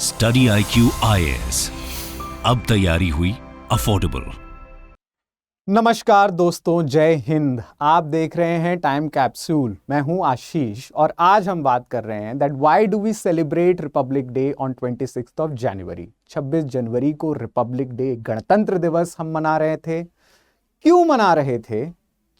Study IQ IAS, अब तैयारी हुई अफोर्डेबल। नमस्कार दोस्तों, जय हिंद। आप देख रहे हैं टाइम कैप्सूल। मैं हूं आशीष और आज हम बात कर रहे हैं that why do we celebrate republic day on 26 of January. 26 जनवरी को रिपब्लिक डे, गणतंत्र दिवस हम मना रहे थे। क्यों मना रहे थे?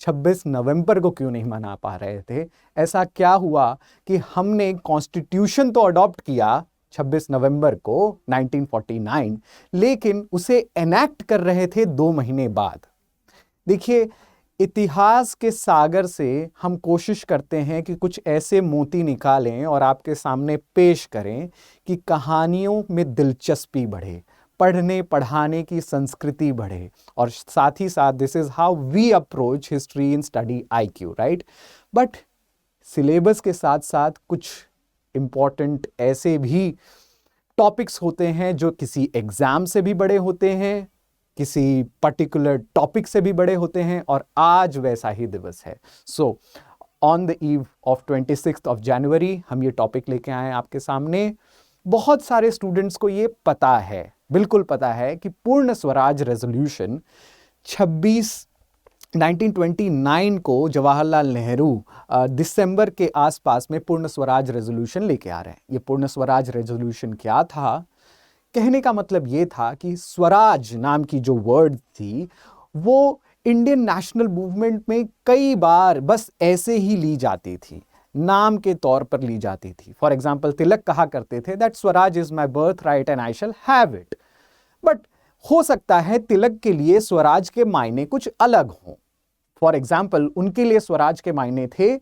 26 नवंबर को क्यों नहीं मना पा रहे थे? ऐसा क्या हुआ कि हमने कॉन्स्टिट्यूशन तो अडॉप्ट किया 26 नवंबर को 1949, लेकिन उसे एनैक्ट कर रहे थे 2 महीने बाद। देखिए, इतिहास के सागर से हम कोशिश करते हैं कि कुछ ऐसे मोती निकालें और आपके सामने पेश करें कि कहानियों में दिलचस्पी बढ़े, पढ़ने पढ़ाने की संस्कृति बढ़े, और साथ ही साथ this is how we approach history in study IQ, right. But syllabus के साथ साथ कुछ इंपॉर्टेंट ऐसे भी टॉपिक्स होते हैं जो किसी एग्जाम से भी बड़े होते हैं, किसी पर्टिकुलर टॉपिक से भी बड़े होते हैं, और आज वैसा ही दिवस है। So on the eve of 26 of जनवरी हम ये टॉपिक लेके आए आपके सामने। बहुत सारे स्टूडेंट्स को ये पता है, बिल्कुल पता है कि पूर्ण स्वराज रेजोल्यूशन 1929 को जवाहरलाल नेहरू दिसंबर के आसपास में पूर्ण स्वराज रेजोल्यूशन लेके आ रहे हैं। ये पूर्ण स्वराज रेजोल्यूशन क्या था? कहने का मतलब ये था कि स्वराज नाम की जो वर्ड थी वो इंडियन नेशनल मूवमेंट में कई बार बस ऐसे ही ली जाती थी, नाम के तौर पर ली जाती थी। फॉर एग्जाम्पल, तिलक कहा करते थे that Swaraj is my birth right and I shall have it. But हो सकता है तिलक के लिए स्वराज के मायने कुछ अलग हों। फॉर एग्जाम्पल, उनके लिए स्वराज के मायने थे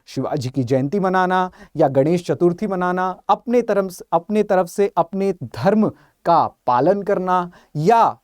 शिवाजी की जयंती मनाना या गणेश चतुर्थी मनाना, अपने तरफ से अपने धर्म का पालन करना, या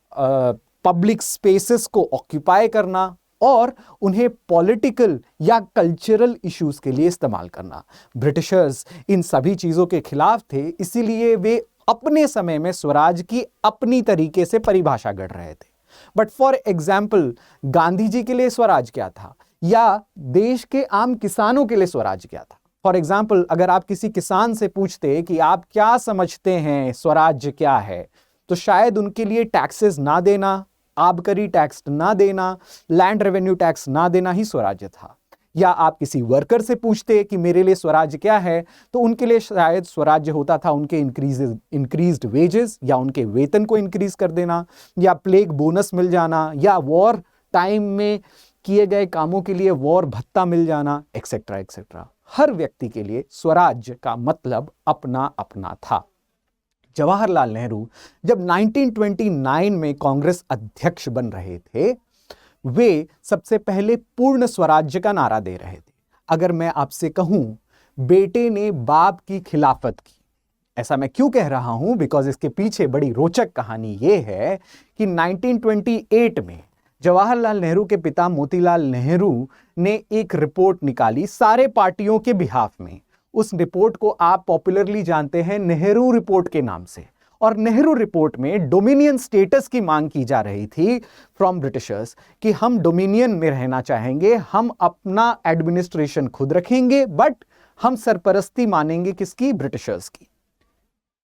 पब्लिक स्पेसेस को ऑक्यूपाई करना, और उन्हें पॉलिटिकल या कल्चरल इश्यूज के लिए इस्तेमाल करना। ब्रिटिशर्स इन सभी चीजों के खिलाफ थे, इसीलिए वे अपने समय में स्वराज की अपनी तरीके से परिभाषा गढ़ रहे थे। But for example, Gandhi ji के लिए स्वराज क्या था, या देश के आम किसानों के लिए स्वराज क्या था? फॉर एग्जाम्पल, अगर आप किसी किसान से पूछते कि आप क्या समझते हैं स्वराज क्या है, तो शायद उनके लिए टैक्सेस ना देना, आबकारी टैक्स ना देना, लैंड रेवेन्यू टैक्स ना देना ही स्वराज्य था। या आप किसी वर्कर से पूछते कि मेरे लिए स्वराज क्या है, तो उनके लिए शायद स्वराज्य होता था उनके इंक्रीज्ड वेजेस, या उनके वेतन को इंक्रीज कर देना, या प्लेग बोनस मिल जाना, या वॉर टाइम में किए गए कामों के लिए वॉर भत्ता मिल जाना, एक्सेट्रा एक्सेट्रा। हर व्यक्ति के लिए स्वराज्य का मतलब अपना अपना था। जवाहरलाल नेहरू जब 1929 में कांग्रेस अध्यक्ष बन रहे थे, वे सबसे पहले पूर्ण स्वराज्य का नारा दे रहे थे। अगर मैं आपसे कहूं बेटे ने बाप की खिलाफत की, ऐसा मैं क्यों कह रहा हूं? बिकॉज इसके पीछे बड़ी रोचक कहानी यह है कि 1928 में जवाहरलाल नेहरू के पिता मोतीलाल नेहरू ने एक रिपोर्ट निकाली सारे पार्टियों के बिहाफ में। उस रिपोर्ट को आप पॉपुलरली जानते हैं नेहरू रिपोर्ट के नाम से। और नेहरू रिपोर्ट में डोमिनियन स्टेटस की मांग की जा रही थी फ्रॉम ब्रिटिशर्स कि हम डोमिनियन में रहना चाहेंगे, हम अपना एडमिनिस्ट्रेशन खुद रखेंगे, बट हम सरपरस्ती मानेंगे किसकी? ब्रिटिशर्स की।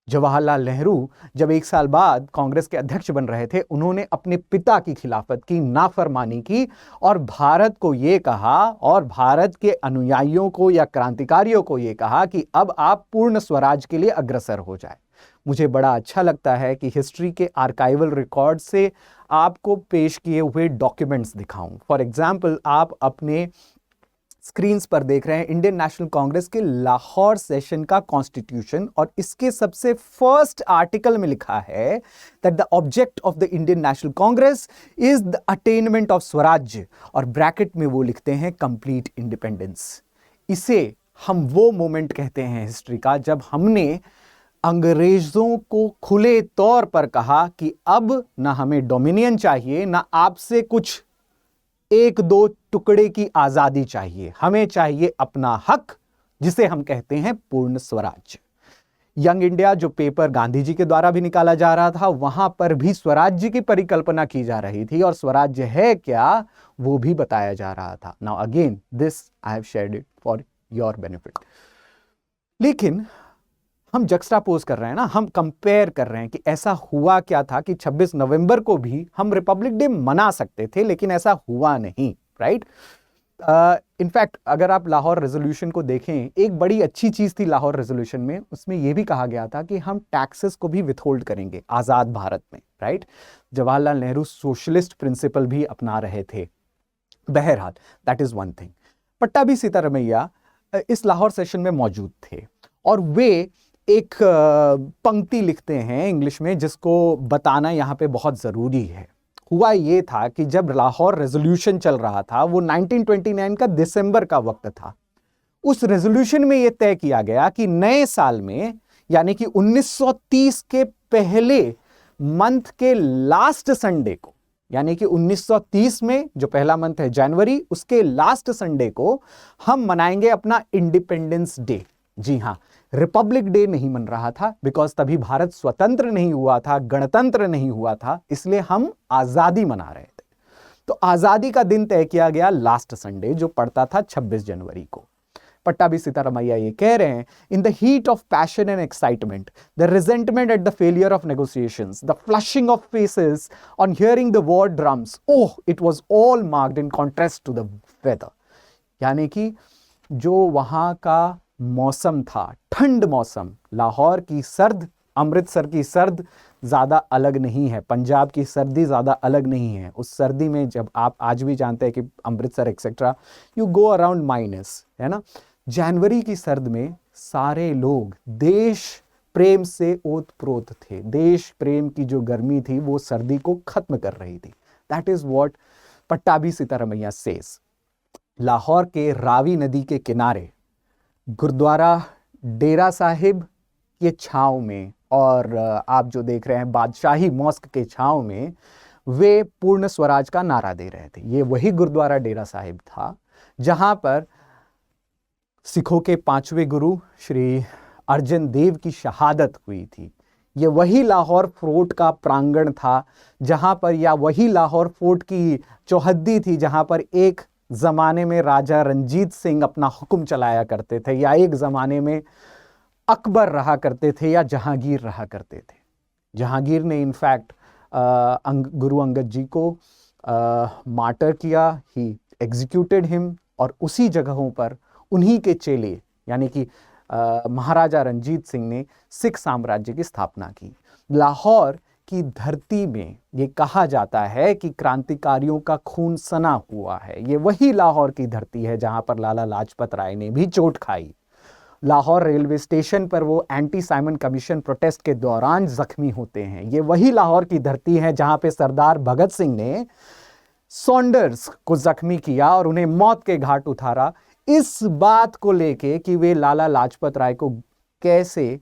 जवाहरलाल नेहरू जब 1 साल बाद कांग्रेस के अध्यक्ष बन रहे थे, उन्होंने अपने पिता की खिलाफत की, नाफरमानी की, और भारत को यह कहा, और भारत के अनुयायियों को या क्रांतिकारियों को यह कहा कि अब आप पूर्ण स्वराज के लिए अग्रसर हो जाए। मुझे बड़ा अच्छा लगता है कि हिस्ट्री के आर्काइवल रिकॉर्ड से आपको पेश किए हुए डॉक्यूमेंट्स दिखाऊं। फॉर एग्जाम्पल, आप अपने स्क्रीन्स पर देख रहे हैं इंडियन नेशनल कांग्रेस के लाहौर सेशन का कॉन्स्टिट्यूशन, और इसके सबसे फर्स्ट आर्टिकल में लिखा है that the object of the Indian national Congress is the attainment of स्वराज्य, और ब्रैकेट में वो लिखते हैं कंप्लीट इंडिपेंडेंस। इसे हम वो मोमेंट कहते हैं हिस्ट्री का जब हमने अंग्रेजों को खुले तौर पर कहा कि अब ना हमें डोमिनियन चाहिए, ना आपसे कुछ 1-2 टुकड़े की आजादी चाहिए, हमें चाहिए अपना हक, जिसे हम कहते हैं पूर्ण स्वराज्य। यंग इंडिया जो पेपर गांधी जी के द्वारा भी निकाला जा रहा था, वहां पर भी स्वराज्य की परिकल्पना की जा रही थी, और स्वराज्य है क्या वो भी बताया जा रहा था। Now again this I have shared it for your benefit. लेकिन हम जक्स्टापोज कर रहे हैं ना, हम कंपेयर कर रहे हैं कि ऐसा हुआ क्या था कि 26 नवंबर को भी हम रिपब्लिक डे मना सकते थे, लेकिन ऐसा हुआ नहीं, राइट। इनफैक्ट अगर आप लाहौर रेजोल्यूशन को देखें, एक बड़ी अच्छी चीज थी लाहौर रेजोल्यूशन में, उसमें यह भी कहा गया था कि हम टैक्सेस को भी विथहोल्ड करेंगे आजाद भारत में, right. Jawaharlal Nehru socialist principle भी अपना रहे थे। बहरहाल that is one thing. Pattabhi Sitaramayya इस लाहौर सेशन में मौजूद थे और वे एक पंक्ति लिखते हैं इंग्लिश में, जिसको बताना यहां पे बहुत जरूरी है। हुआ ये था कि जब लाहौर रेजोल्यूशन चल रहा था, वो 1929 का दिसंबर का वक्त था। उस रेजोल्यूशन में यह तय किया गया कि नए साल में, यानी कि 1930 के पहले मंथ के लास्ट संडे को, यानी कि 1930 में जो पहला मंथ है जनवरी, उसके लास्ट संडे को हम मनाएंगे अपना इंडिपेंडेंस डे। जी हां, रिपब्लिक डे नहीं मन रहा था, बिकॉज तभी भारत स्वतंत्र नहीं हुआ था, गणतंत्र नहीं हुआ था, इसलिए हम आजादी मना रहे थे। तो आजादी का दिन तय किया गया लास्ट संडे, जो पड़ता था 26 जनवरी को। पट्टाभी सीतारमैया ये कह रहे हैं, in the heat of passion and excitement, the resentment at the failure of negotiations, the flushing of faces on hearing the war drums, oh it was all marked in contrast to the weather. यानी कि जो वहां का मौसम था, ठंड मौसम, लाहौर की सर्द, अमृतसर की सर्द ज्यादा अलग नहीं है, पंजाब की सर्दी ज्यादा अलग नहीं है। उस सर्दी में जब आप आज भी जानते हैं कि Amritsar etcetera you go around minus, है ना। जनवरी की सर्द में सारे लोग देश प्रेम से ओतप्रोत थे, देश प्रेम की जो गर्मी थी वो सर्दी को खत्म कर रही थी। That is what Pattabhi Sitaramayya says. Lahore के रावी नदी के किनारे गुरुद्वारा डेरा साहिब के छांव में, और आप जो देख रहे हैं बादशाही मॉस्क के छांव में, वे पूर्ण स्वराज का नारा दे रहे थे। ये वही गुरुद्वारा डेरा साहिब था जहां पर सिखों के 5वें गुरु श्री अर्जन देव की शहादत हुई थी। ये वही लाहौर फोर्ट का प्रांगण था जहां पर, या वही लाहौर फोर्ट की चौहद्दी थी जहां पर एक जमाने में राजा रंजीत सिंह अपना हुक्म चलाया करते थे, या एक जमाने में अकबर रहा करते थे, या जहांगीर रहा करते थे। जहांगीर ने इनफैक्ट गुरु अंगद जी को मार्टर किया, ही एग्जीक्यूटेड हिम, और उसी जगहों पर उन्हीं के चेले यानी कि महाराजा रंजीत सिंह ने सिख साम्राज्य की स्थापना की। लाहौर की धरती में ये कहा जाता है कि क्रांतिकारियों का खून सना हुआ है। ये वही लाहौर की धरती है जहां पर लाला लाजपत राय ने भी चोट खाई। लाहौर रेलवे स्टेशन पर वो एंटी साइमन कमीशन प्रोटेस्ट के दौरान जख्मी होते हैं। ये वही लाहौर की धरती है जहां पे सरदार भगत सिंह ने सॉन्डर्स को जख्मी किया और उन्हें मौत के घाट उतारा, इस बात को लेके कि वे लाला लाजपत राय को कैसे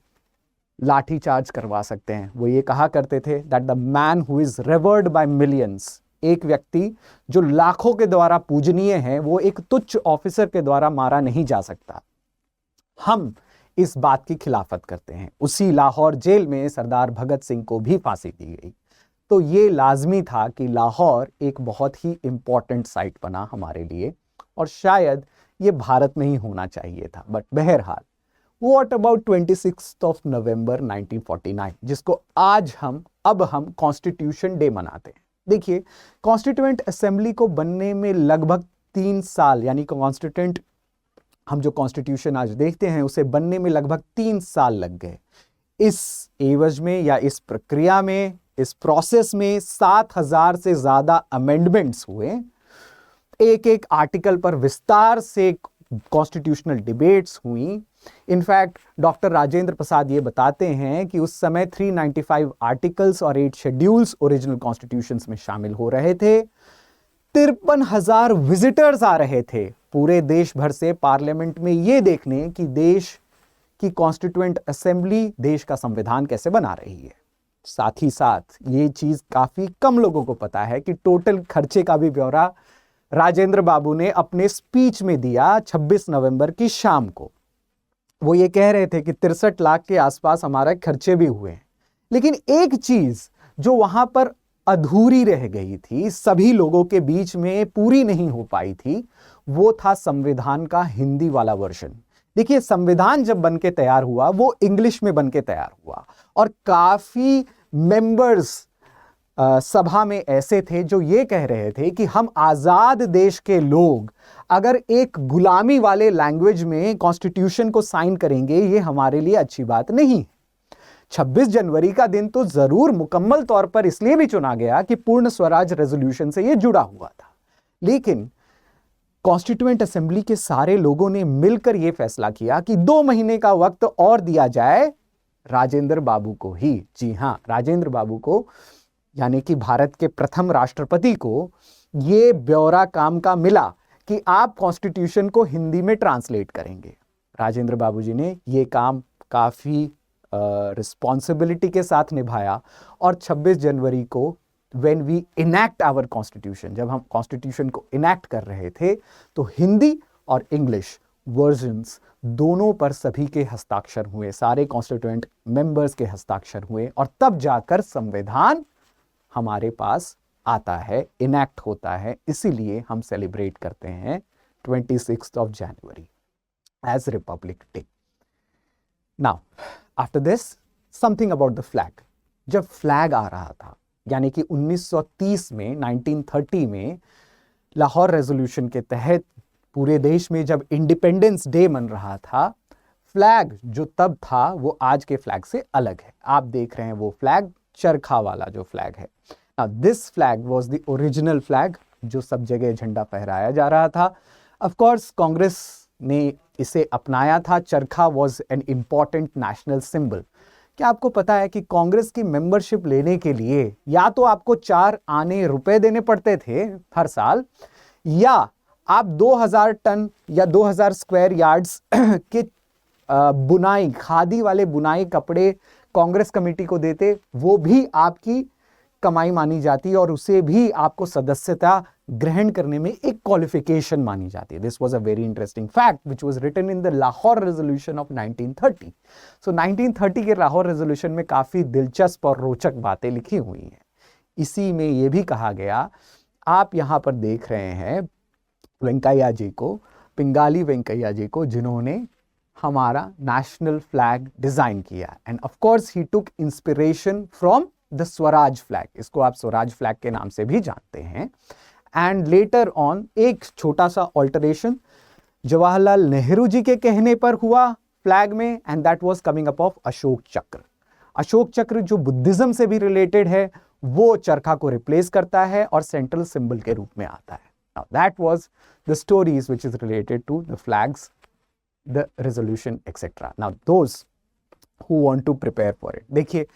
लाठीचार्ज करवा सकते हैं। वो ये कहा करते थे that the man who is reward by millions, एक व्यक्ति जो लाखों के द्वारा पूजनीय है, वो एक तुच्छ ऑफिसर के द्वारा मारा नहीं जा सकता। हम इस बात की खिलाफत करते हैं। उसी लाहौर जेल में सरदार भगत सिंह को भी फांसी दी गई। तो ये लाजमी था कि लाहौर एक बहुत ही इंपॉर्टेंट साइट बना हमारे लिए, और शायद ये भारत में ही होना चाहिए था। बट बहरहाल, व्हाट अबाउट 26 ऑफ नवंबर 1949, जिसको आज हम कॉन्स्टिट्यूशन डे मनाते हैं। देखिए, कॉन्स्टिट्यूएंट असेंबली को बनने में लगभग 3 साल, यानी कॉन्स्टिट्यूएंट, हम जो कॉन्स्टिट्यूशन आज देखते हैं उसे बनने में लगभग 3 साल लग गए। इस एवज में या इस प्रक्रिया में, इस प्रोसेस में 7,000 से ज्यादा अमेंडमेंट्स हुए। एक एक आर्टिकल पर विस्तार से कॉन्स्टिट्यूशनल डिबेट्स हुई। इनफैक्ट डॉक्टर राजेंद्र प्रसाद ये बताते हैं कि उस समय 395 आर्टिकल्स और 8 शेड्यूल्स ओरिजिनल कॉन्स्टिट्यूशंस में शामिल हो रहे थे। 53,000 विजिटर्स आ रहे थे पूरे देश भर से पार्लियामेंट में, ये देखने कि देश की कॉन्स्टिट्यूएंट असेंबली देश का संविधान कैसे बना रही है। साथ ही साथ ये चीज काफी कम लोगों को पता है कि टोटल खर्चे का भी ब्यौरा राजेंद्र बाबू ने अपने स्पीच में दिया 26 नवंबर की शाम को। वो ये कह रहे थे कि 63 लाख के आसपास हमारे खर्चे भी हुए हैं, लेकिन एक चीज जो वहां पर अधूरी रह गई थी, सभी लोगों के बीच में पूरी नहीं हो पाई थी, वो था संविधान का हिंदी वाला वर्जन। देखिए, संविधान जब बन के तैयार हुआ वो इंग्लिश में बन के तैयार हुआ और काफी मेंबर्स सभा में ऐसे थे जो ये कह रहे थे कि हम आजाद देश के लोग अगर एक गुलामी वाले लैंग्वेज में कॉन्स्टिट्यूशन को साइन करेंगे, ये हमारे लिए अच्छी बात नहीं। 26 जनवरी का दिन तो जरूर मुकम्मल तौर पर इसलिए भी चुना गया कि पूर्ण स्वराज रेजोल्यूशन से यह जुड़ा हुआ था, लेकिन कॉन्स्टिट्यूएंट असेंबली के सारे लोगों ने मिलकर यह फैसला किया कि 2 महीने का वक्त और दिया जाए राजेंद्र बाबू को ही। जी हां, राजेंद्र बाबू को, यानी कि भारत के प्रथम राष्ट्रपति को यह ब्यौरा काम का मिला कि आप कॉन्स्टिट्यूशन को हिंदी में ट्रांसलेट करेंगे। राजेंद्र बाबू जी ने यह काम काफी रिस्पॉन्सिबिलिटी के साथ निभाया और 26 जनवरी को when we enact our constitution, जब हम कॉन्स्टिट्यूशन को इनैक्ट कर रहे थे, तो हिंदी और इंग्लिश वर्जन्स दोनों पर सभी के हस्ताक्षर हुए, सारे कॉन्स्टिट्यूएंट मेंबर्स के हस्ताक्षर हुए और तब जाकर संविधान हमारे पास आता है, इनैक्ट होता है। इसीलिए हम सेलिब्रेट करते हैं 26th of January as Republic Day. Now, after this, something about the flag. जब फ्लैग आ रहा था, यानी कि 1930 में, 1930 में लाहौर रेजोल्यूशन के तहत पूरे देश में जब इंडिपेंडेंस डे मन रहा था, फ्लैग जो तब था वो आज के फ्लैग से अलग है। आप देख रहे हैं वो फ्लैग चरखा वाला जो फ्लैग है। Now, this flag was the original flag जो सब जगह झंडा फहराया जा रहा था। Of course, कांग्रेस ने इसे अपनाया था। चरखा was an important national symbol। क्या आपको पता है कि कांग्रेस की मेंबरशिप लेने के लिए या तो आपको 4 आने रुपए देने पड़ते थे हर साल, या आप 2000 टन या 2000 स्क्वायर यार्ड्स के बुनाई, खादी वाले बुनाई कपड़े कांग्रेस कमेटी को देते, वो भी आपकी कमाई मानी जाती और उसे भी आपको सदस्यता ग्रहण करने में एक क्वालिफिकेशन मानी जाती है। This was a very interesting fact which was written in the Lahore resolution of 1930। So 1930 के लाहौर रेजोल्यूशन में काफी दिलचस्प और रोचक बातें लिखी हुई हैं। इसी में यह भी कहा गया, आप यहां पर देख रहे हैं वेंकैया जी को, पिंगाली वेंकैया जी को, जिन्होंने हमारा नेशनल फ्लैग डिजाइन किया। End of course he took inspiration from the Swaraj flag. इसको आप स्वराज फ्लैग के नाम से भी जानते हैं। एंड लेटर ऑन एक छोटा सा ऑल्टरेशन जवाहरलाल नेहरू जी के कहने पर हुआ फ्लैग में, and that was coming up of Ashok चक्र। अशोक चक्र जो बुद्धिज्म से भी रिलेटेड है, वो चरखा को रिप्लेस करता है और सेंट्रल सिंबल के रूप में आता है। Now, that was the stories which is related to the flags, the resolution, etc. Now, those who want to prepare for it, देखिए,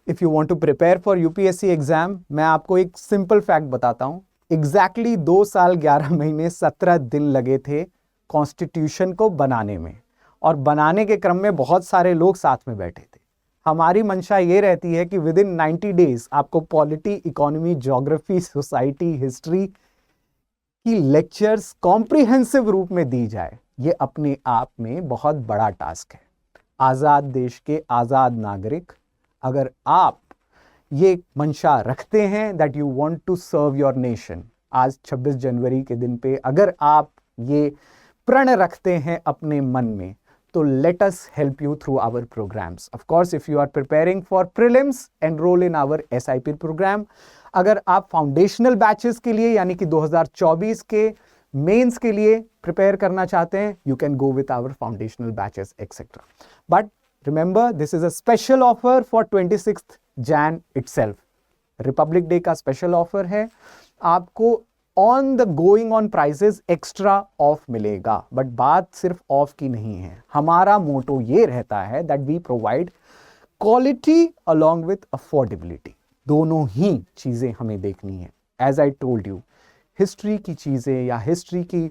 if you want to prepare for UPSC exam, मैं आपको एक simple fact बताता हूँ। Exactly 2 साल 11 महीने 17 दिन लगे थे कॉन्स्टिट्यूशन को बनाने में, और बनाने के क्रम में बहुत सारे लोग साथ में बैठे थे। हमारी मंशा ये रहती है कि विद इन 90 डेज आपको polity, economy, geography, society, history की लेक्चर्स कॉम्प्रिहेंसिव रूप में दी जाए। ये अपने आप में बहुत बड़ा टास्क है। आज़ाद देश के आज़ाद नागरिक, अगर आप ये मंशा रखते हैं that you want to serve your nation, आज 26 जनवरी के दिन पे अगर आप ये प्रण रखते हैं अपने मन में, तो let us help you through our programs. Of course, if you are preparing for prelims, enrol in our SIP program. अगर आप फाउंडेशनल बैचेस के लिए, यानी कि 2024 के मेंस के लिए प्रिपेयर करना चाहते हैं, you can go with our foundational batches etcetera. But remember, this is a special offer for 26th Jan itself. Republic day का स्पेशल ऑफर है। आपको on the going on prices extra off मिलेगा, but बात सिर्फ of की नहीं है। हमारा मोटो ये रहता है that we provide quality along with affordability. दोनों ही चीजें हमें देखनी है। As I told you, history की चीजें या हिस्ट्री की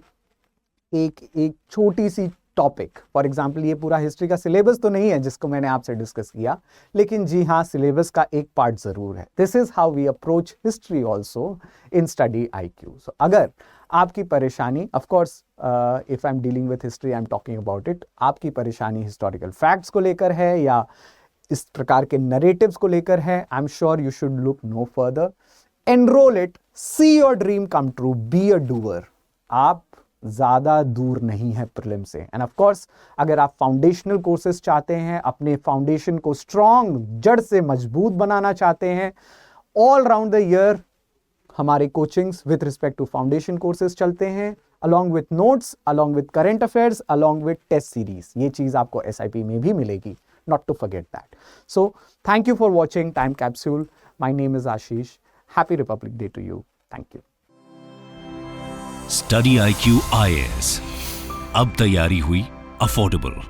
एक छोटी सी टॉपिक, फॉर एग्जाम्पल ये पूरा हिस्ट्री का सिलेबस तो नहीं है जिसको मैंने आपसे डिस्कस किया, लेकिन जी हाँ, सिलेबस का एक पार्ट जरूर है। This is how we approach history also in study IQ। So अगर आपकी परेशानी, of course if I am dealing with history, I am talking about it, आपकी परेशानी हिस्टोरिकल फैक्ट्स को लेकर है या इस प्रकार के नरेटिव्स को लेकर है, I am sure you should look no further. Enrol it, see your dream come true, be a doer. आप ज़्यादा दूर नहीं है प्रीलिम से। एंड ऑफ कोर्स अगर आप फाउंडेशनल कोर्सेज चाहते हैं, अपने फाउंडेशन को स्ट्रॉन्ग, जड़ से मजबूत बनाना चाहते हैं, ऑल राउंड द ईयर हमारे coachings with respect to foundation courses चलते हैं, along with notes, along with current affairs, along with test series. ये चीज़ आपको SIP में भी मिलेगी, not to forget that. So thank you for watching Time Capsule. My name is Ashish. Happy Republic Day to you. Thank you. Study IQ IAS, अब तैयारी हुई affordable.